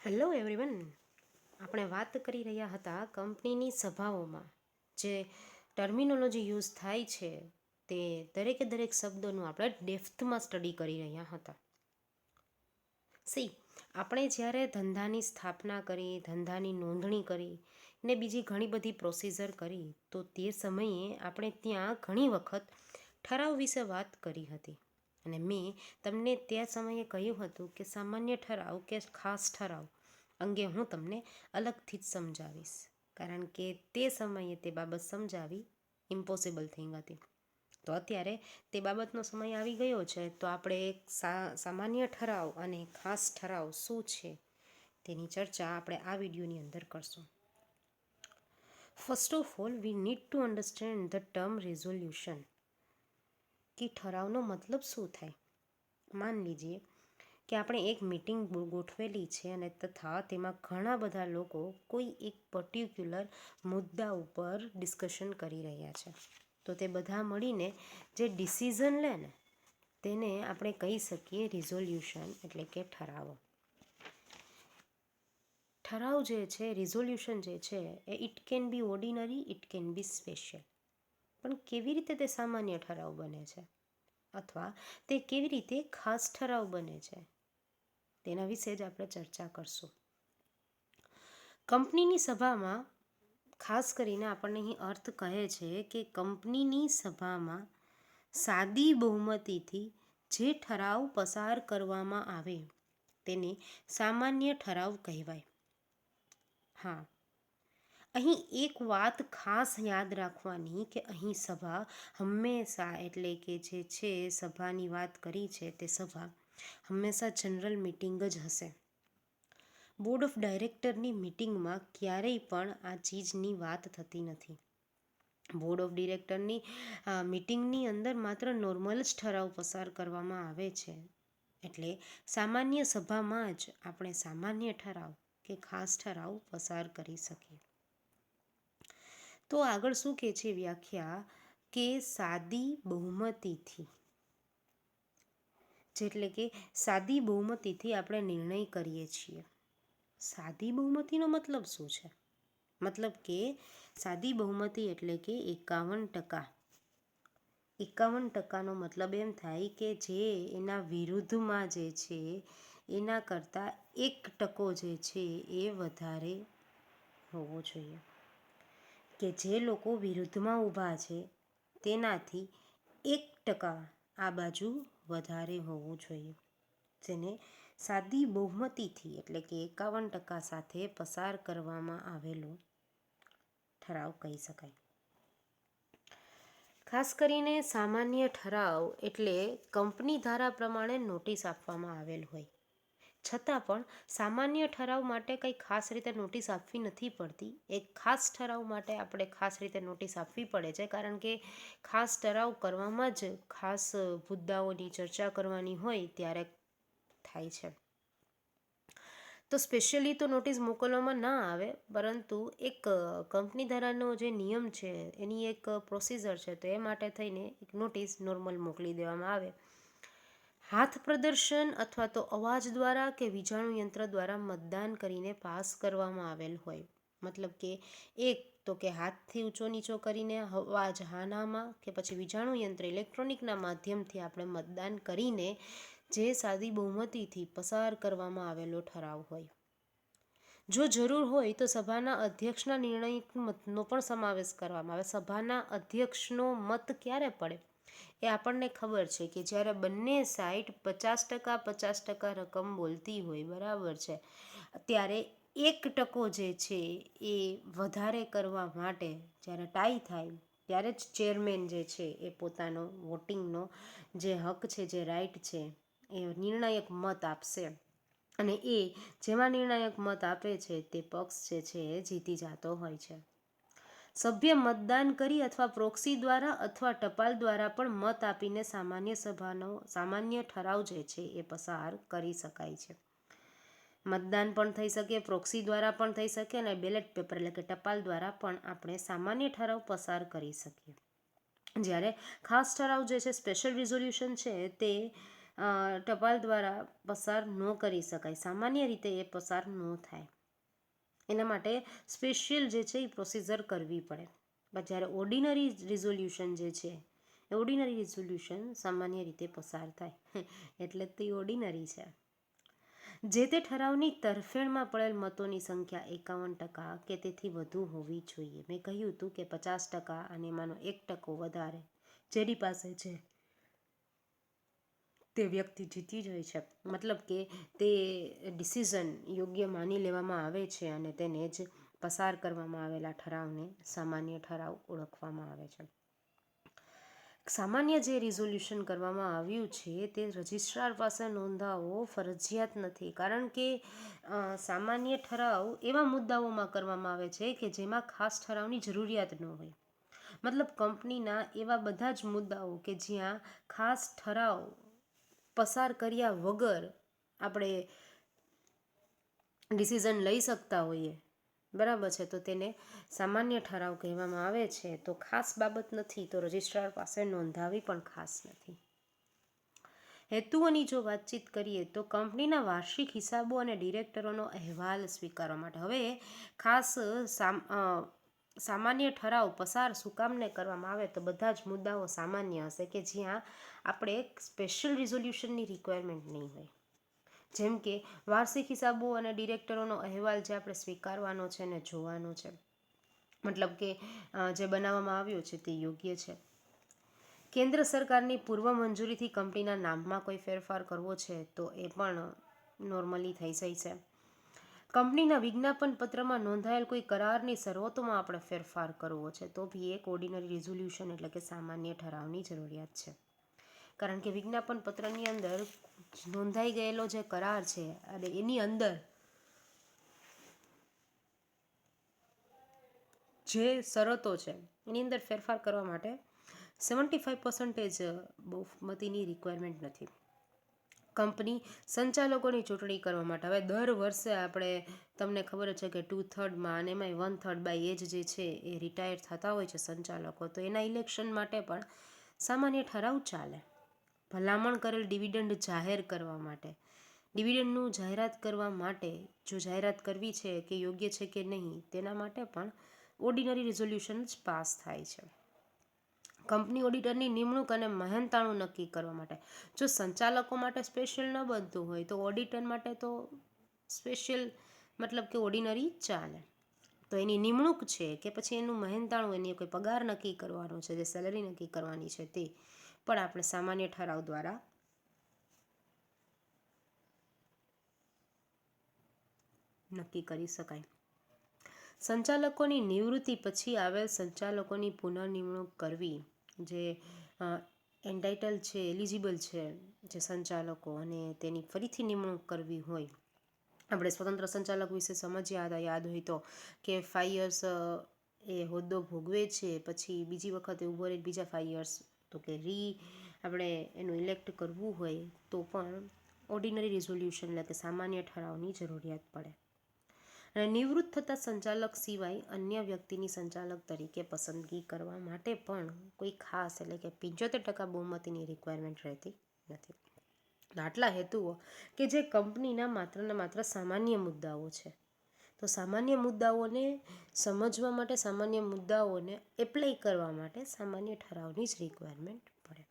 Hello everyone. આપણે વાત કરી રહ્યા હતા કંપનીની સભાઓમાં જે ટર્મિનોલોજી યુઝ થાય છે તે દરેકે દરેક શબ્દોનું આપણે ડેપ્થમાં સ્ટડી કરી રહ્યા હતા. આપણે જ્યારે ધંધાની સ્થાપના કરી, ધંધાની નોંધણી કરી ને બીજી ઘણી બધી પ્રોસિજર કરી, તો તે સમયે આપણે ત્યાં ઘણી વખત ઠરાવ વિશે વાત કરી હતી. અને મેં તમને તે સમયે કહ્યું હતું કે સામાન્ય ઠરાવ કે ખાસ ઠરાવ અંગે હું તમને અલગથી જ સમજાવીશ, કારણ કે તે સમયે તે બાબત સમજાવી ઇમ્પોસિબલ થિંગ હતી. તો અત્યારે તે બાબતનો સમય આવી ગયો છે, તો આપણે એક સામાન્ય ઠરાવ અને ખાસ ઠરાવ શું છે તેની ચર્ચા આપણે આ વિડીયોની અંદર કરશું. First of all we need to understand the term resolution, કે ઠરાવનો મતલબ શું થાય. માન લીજીએ કે આપણે એક મીટિંગ ગોઠવેલી છે અને તથા તેમાં ઘણા બધા લોકો કોઈ એક પર્ટિક્યુલર મુદ્દા ઉપર ડિસ્કશન કરી રહ્યા છે. તો તે બધા મળીને જે ડિસિઝન લે ને તેને આપણે કહી શકીએ રિઝોલ્યુશન, એટલે કે ઠરાવો. ઠરાવ જે છે, રિઝોલ્યુશન જે છે, એ it can be ordinary, it can be special. પણ કેવી રીતે તે સામાન્ય ઠરાવ બને છે અથવા તે કેવી રીતે ખાસ ઠરાવ બને છે તેના વિશે જ આપણે ચર્ચા કરશું. કંપનીની સભામાં ખાસ કરીને આપણને અહીં અર્થ કહે છે કે કંપનીની સભામાં સાદી બહુમતીથી જે ઠરાવ પસાર કરવામાં આવે તેને સામાન્ય ઠરાવ કહેવાય. હા, અહીં એક વાત ખાસ યાદ રાખવાની કે અહીં સભા હંમેશા, એટલે કે જે છે સભાની વાત કરી છે તે સભા હંમેશા જનરલ મિટિંગ જ હશે. બોર્ડ ઓફ ડાયરેક્ટરની મિટિંગમાં ક્યારેય પણ આ ચીજની વાત થતી નથી. બોર્ડ ઓફ ડિરેક્ટરની મિટિંગની અંદર માત્ર નોર્મલ જ ઠરાવ પસાર કરવામાં આવે છે. એટલે સામાન્ય સભામાં જ આપણે સામાન્ય ઠરાવ કે ખાસ ઠરાવ પસાર કરી શકીએ. તો આગળ શું કહે છે વ્યાખ્યા, કે સાદી બહુમતીથી, એટલે કે સાદી બહુમતીથી આપણે નિર્ણય કરીએ છીએ. સાદી બહુમતીનો મતલબ શું છે? મતલબ કે સાદી બહુમતી એટલે કે 51%. 51%નો મતલબ એમ થાય કે જે એના વિરુદ્ધમાં જે છે એના કરતાં 1% જે છે એ વધારે હોવો જોઈએ. કે જે લોકો વિરુદ્ધમાં ઊભા છે તેનાથી 1% આ બાજુ વધારે હોવું જોઈએ, જેને સાદી બહુમતીથી એટલે કે 51% સાથે પસાર કરવામાં આવેલો ઠરાવ કહી શકાય. ખાસ કરીને સામાન્ય ઠરાવ એટલે કંપની ધારા પ્રમાણે નોટિસ આપવામાં આવેલ હોય, છતાં પણ સામાન્ય ઠરાવ માટે કંઈ ખાસ રીતે નોટિસ આપવી નથી પડતી. એક ખાસ ઠરાવ માટે આપણે ખાસ રીતે નોટિસ આપવી પડે છે, કારણ કે ખાસ ઠરાવ કરવામાં જ ખાસ મુદ્દાઓની ચર્ચા કરવાની હોય ત્યારે થાય છે. તો સ્પેશિયલી તો નોટિસ મોકલવામાં ના આવે, પરંતુ એક કંપની ધારાનો જે નિયમ છે એની એક પ્રોસિજર છે, તો એ માટે થઈને એક નોટિસ નોર્મલ મોકલી દેવામાં આવે. હાથ પ્રદર્શન અથવા તો અવાજ દ્વારા કે વીજાણુ યંત્ર દ્વારા મતદાન કરીને પાસ કરવામાં આવેલ હોય. મતલબ કે એક તો કે હાથથી ઊંચો નીચો કરીને અવાજ હાનામાં કે પછી વીજાણુ યંત્ર ઇલેક્ટ્રોનિકના માધ્યમથી આપણે મતદાન કરીને જે સાદી બહુમતીથી પસાર કરવામાં આવેલો ઠરાવ હોય. જો જરૂર હોય તો સભાના અધ્યક્ષના નિર્ણયનો પણ સમાવેશ કરવામાં આવે. સભાના અધ્યક્ષનો મત ક્યારે પડે એ આપણને ખબર છે કે જ્યારે બંને સાઈડ 50% રકમ બોલતી હોય, બરાબર છે, ત્યારે 1% જે છે એ વધારે કરવા માટે જ્યારે ટાઈ થાય ત્યારે જ ચેરમેન જે છે એ પોતાનો વોટિંગનો જે હક છે, જે રાઈટ છે, એ નિર્ણાયક મત આપશે. અને એ જેમાં નિર્ણાયક મત આપે છે તે પક્ષ જે છે એ જીતી જતો હોય છે. સભ્ય મતદાન કરી અથવા પ્રોક્સી દ્વારા અથવા ટપાલ દ્વારા પણ મત આપીને સામાન્ય ઠરાવ જે છે એ પસાર કરી શકાય છે. મતદાન પણ થઈ શકે, પ્રોક્સી દ્વારા પણ થઈ શકે અને બેલેટ પેપર એટલે કે ટપાલ દ્વારા પણ આપણે સામાન્ય ઠરાવ પસાર કરી શકીએ. જ્યારે ખાસ ઠરાવ જે છે, સ્પેશિયલ રિઝોલ્યુશન છે, તે ટપાલ દ્વારા પસાર ન કરી શકાય, સામાન્ય રીતે એ પસાર ન થાય. એના માટે સ્પેશિયલ જે છે એ પ્રોસિજર કરવી પડે. પણ જ્યારે ઓર્ડિનરી રિઝોલ્યુશન જે છે એ ઓર્ડિનરી રિઝોલ્યુશન સામાન્ય રીતે પસાર થાય એટલે તે ઓર્ડિનરી છે. જે તે ઠરાવની તરફેણમાં પડેલ મતોની સંખ્યા 51% કે તેથી વધુ હોવી જોઈએ. મેં કહ્યું હતું કે 50% અને એમાંનો 1% વધારે જેની પાસે છે તે વ્યક્તિ જીતી જ હોય છે. મતલબ કે તે ડિસિઝન યોગ્ય માની લેવામાં આવે છે અને તેને જ પસાર કરવામાં આવેલા ઠરાવને સામાન્ય ઠરાવ ઓળખવામાં આવે છે. સામાન્ય જે રિઝોલ્યુશન કરવામાં આવ્યું છે તે રજિસ્ટ્રાર પાસે નોંધાવવો ફરજિયાત નથી, કારણ કે સામાન્ય ઠરાવ એવા મુદ્દાઓમાં કરવામાં આવે છે કે જેમાં ખાસ ઠરાવની જરૂરિયાત ન હોય. મતલબ કંપનીના એવા બધા જ મુદ્દાઓ કે જ્યાં ખાસ ઠરાવ પસાર કર્યા વગર આપણે ડિસિઝન લઈ શકતા હોઈએ, બરાબર છે, તો તેને સામાન્ય ઠરાવ કહેવામાં આવે છે. તો ખાસ બાબત નથી તો રજિસ્ટ્રાર પાસે નોંધાવી પણ ખાસ નથી. હેતુઓની જો વાતચીત કરીએ તો કંપનીના વાર્ષિક હિસાબો અને ડિરેક્ટરોનો અહેવાલ સ્વીકારવા માટે. હવે ખાસ સામાન્ય ઠરાવ પસાર સુકામને કરવામાં આવે તો બધા જ મુદ્દાઓ સામાન્ય હશે કે જ્યાં આપણે સ્પેશિયલ રિઝોલ્યુશનની રિક્વાયરમેન્ટ નહીં હોય. જેમ કે વાર્ષિક હિસાબો અને ડિરેક્ટરોનો અહેવાલ જે આપણે સ્વીકારવાનો છે ને જોવાનો છે, મતલબ કે જે બનાવવામાં આવ્યો છે તે યોગ્ય છે. કેન્દ્ર સરકારની પૂર્વ મંજૂરીથી કંપનીના નામમાં કોઈ ફેરફાર કરવો છે તો એ પણ નોર્મલી થઈ જાય છે. કંપનીના વિજ્ઞાપન પત્રમાં નોંધાયેલ કોઈ કરારની શરતોમાં આપણે ફેરફાર કરવો છે તો બી એક ઓર્ડિનરી રિઝોલ્યુશન એટલે કે સામાન્ય ઠરાવની જરૂરિયાત છે. કારણ કે વિજ્ઞાપન પત્રની અંદર નોંધાઈ ગયેલો જે કરાર છે અને એની અંદર જે શરતો છે એની અંદર ફેરફાર કરવા માટે 75% બહુમતીની રિક્વાયરમેન્ટ નથી. કંપની સંચાલકોની ચૂંટણી કરવા માટે હવે દર વર્ષે આપણે તમને ખબર છે કે 2/3 અને એમાંય 1/3 બાય એજ જે છે એ રિટાયર થતા હોય છે સંચાલકો, તો એના ઇલેક્શન માટે પણ સામાન્ય ઠરાવ ચાલે. ભલામણ કરેલ ડિવિડન્ડ જાહેર કરવા માટે, ડિવિડન્ડનું જાહેરાત કરવા માટે જો જાહેરાત કરવી છે કે યોગ્ય છે કે નહીં તેના માટે પણ ઓર્ડિનરી રિઝોલ્યુશન જ પાસ થાય છે. કંપની ઓડિટરની નિમણૂક અને મહેનતાણું નક્કી કરવા માટે, જો સંચાલકો માટે સ્પેશિયલ ન બનતું હોય તો ઓડિટર માટે તો સ્પેશિયલ મતલબ કે ઓર્ડિનરી ચાલે. તો એની નિમણૂક છે કે પછી એનું મહેનતાણું, એની કોઈ પગાર નક્કી કરવાનો છે, જે સેલરી નક્કી કરવાની છે તે પણ આપણે સામાન્ય ઠરાવ દ્વારા નક્કી કરી શકાય. સંચાલકોની નિવૃત્તિ પછી આવેલ સંચાલકોની પુનઃનિમણૂક કરવી, જે એન્ટાઇટલ છે, એલિજિબલ છે જે સંચાલકો, અને તેની ફરીથી નિમણૂક કરવી હોય. આપણે સ્વતંત્ર સંચાલક વિશે સમજ્યા હતા, યાદ હોય તો, કે 5 years એ હોદ્દો ભોગવે છે, પછી બીજી વખતે ઊભો રહી બીજા 5 years તો કે આપણે એનું ઇલેક્ટ કરવું હોય તો પણ ઓર્ડિનરી રિઝોલ્યુશન એટલે કે સામાન્ય ઠરાવની જરૂરિયાત પડે. અને નિવૃત્ત થતા સંચાલક સિવાય અન્ય વ્યક્તિની સંચાલક તરીકે પસંદગી કરવા માટે પણ કોઈ ખાસ એટલે કે 75% બહુમતીની રિક્વાયરમેન્ટ રહેતી નથી. આટલા હેતુઓ કે જે કંપનીના માત્ર ને માત્ર સામાન્ય મુદ્દાઓ છે. તો સામાન્ય મુદ્દાઓને સમજવા માટે, સામાન્ય મુદ્દાઓને એપ્લાય કરવા માટે સામાન્ય ઠરાવની જ રિક્વાયરમેન્ટ પડે.